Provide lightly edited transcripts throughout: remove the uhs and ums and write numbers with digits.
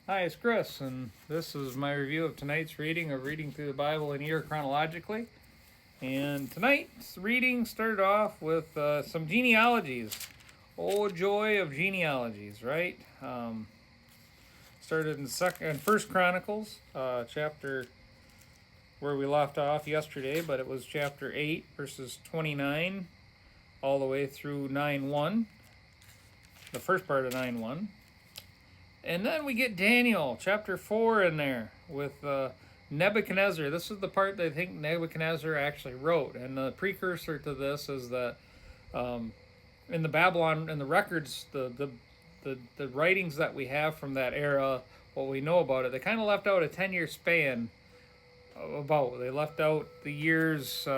Hi, it's Chris, and this is my review of tonight's reading of Reading Through the Bible in a Year Chronologically. And tonight's reading started off with some genealogies. Oh, joy of genealogies, right? Started in 1 Chronicles, chapter where we left off yesterday, but it was chapter 8, verses 29, all the way through 9:1, the first part of 9:1. And then we get Daniel, chapter 4 in there with Nebuchadnezzar. This is the part that I think Nebuchadnezzar actually wrote. And the precursor to this is that in the Babylon, in the records, the writings that we have from that era, what we know about it, they kind of left out a 10-year span about. They left out the years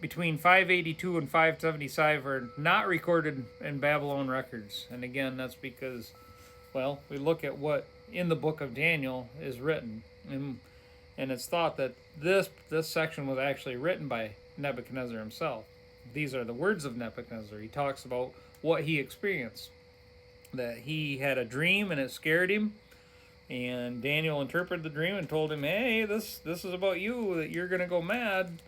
between 582 and 575 are not recorded in Babylon records. And again, that's because, well, we look at what in the book of Daniel is written, and it's thought that this section was actually written by Nebuchadnezzar himself. These are the words of Nebuchadnezzar. He talks about what he experienced, that he had a dream and it scared him, and Daniel interpreted the dream and told him, hey, this is about you, that you're going to go mad.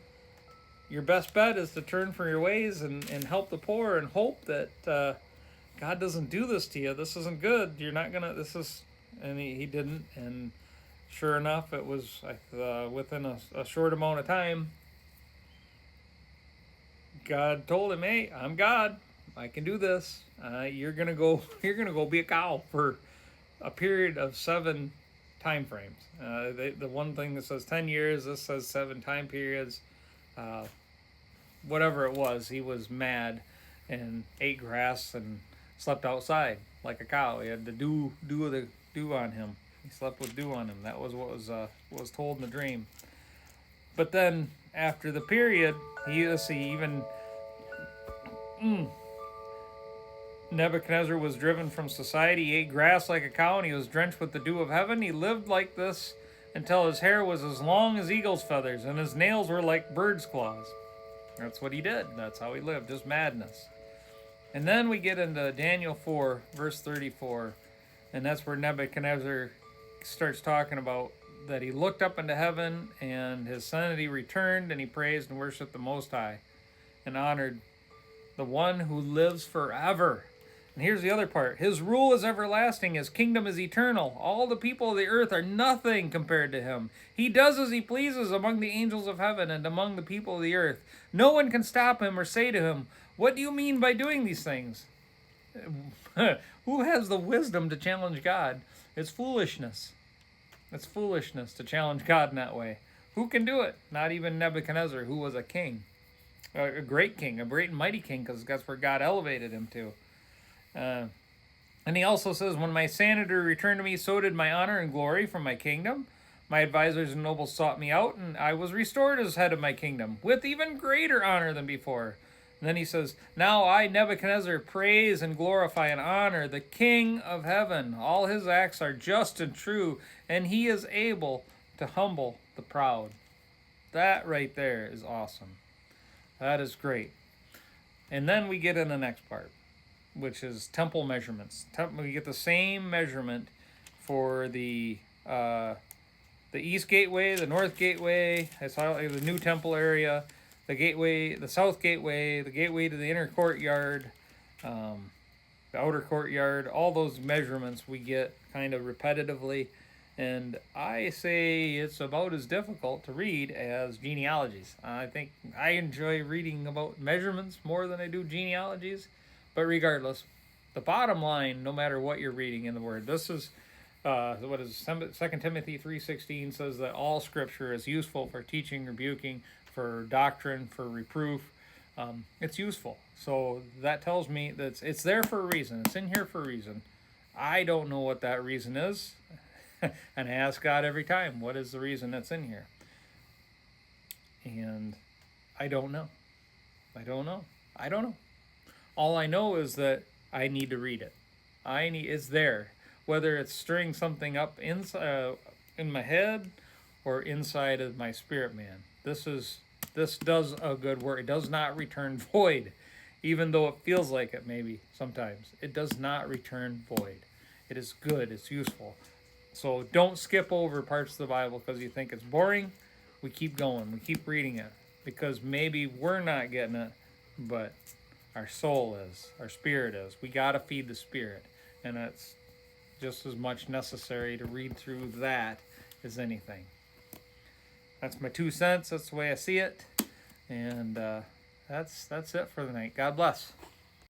Your best bet is to turn from your ways and help the poor and hope that God doesn't do this to you. This isn't good. You're not gonna. This is, and he didn't. And sure enough, it was within a short amount of time. God told him, "Hey, I'm God. I can do this. You're gonna go. You're gonna go be a cow for a period of 7 time frames. The one thing that says 10 years, this says 7 time periods. Whatever it was, he was mad and ate grass and slept outside like a cow. He had the dew on him. He slept with dew on him. That was what was told in the dream. But then after the period, Nebuchadnezzar was driven from society. He ate grass like a cow, and he was drenched with the dew of heaven. He lived like this until his hair was as long as eagle's feathers, and his nails were like bird's claws. That's what he did. That's how he lived, just madness. And then we get into Daniel 4, verse 34, and that's where Nebuchadnezzar starts talking about that he looked up into heaven, and his sanity returned, and he praised and worshiped the Most High, and honored the one who lives forever. And here's the other part. His rule is everlasting. His kingdom is eternal. All the people of the earth are nothing compared to him. He does as he pleases among the angels of heaven and among the people of the earth. No one can stop him or say to him, what do you mean by doing these things? Who has the wisdom to challenge God? It's foolishness. It's foolishness to challenge God in that way. Who can do it? Not even Nebuchadnezzar, who was a king. A great king, a great and mighty king, because that's where God elevated him to. And he also says, when my sanity returned to me, so did my honor and glory from my kingdom. My advisors and nobles sought me out, and I was restored as head of my kingdom, with even greater honor than before. And then he says, now I, Nebuchadnezzar, praise and glorify and honor the King of heaven. All his acts are just and true, and he is able to humble the proud. That right there is awesome. That is great. And then we get in the next part, which is temple measurements. We get the same measurement for the east gateway, the north gateway, the new temple area, the gateway, the south gateway, the gateway to the inner courtyard, the outer courtyard. All those measurements we get kind of repetitively. And I say it's about as difficult to read as genealogies. I think I enjoy reading about measurements more than I do genealogies. But regardless, the bottom line, no matter what you're reading in the Word, this is what is 2 Timothy 3:16 says that all Scripture is useful for teaching, rebuking, for doctrine, for reproof. It's useful. So that tells me that it's there for a reason. It's in here for a reason. I don't know what that reason is. And I ask God every time, what is the reason that's in here? And I don't know. I don't know. All I know is that I need to read it. It's there. Whether it's stirring something up in my head or inside of my spirit man. This does a good work. It does not return void, even though it feels like it maybe sometimes. It does not return void. It is good. It's useful. So don't skip over parts of the Bible because you think it's boring. We keep going. We keep reading it because maybe we're not getting it, but our soul is. Our spirit is. We got to feed the spirit. And it's just as much necessary to read through that as anything. That's my 2 cents. That's the way I see it. And that's it for the night. God bless.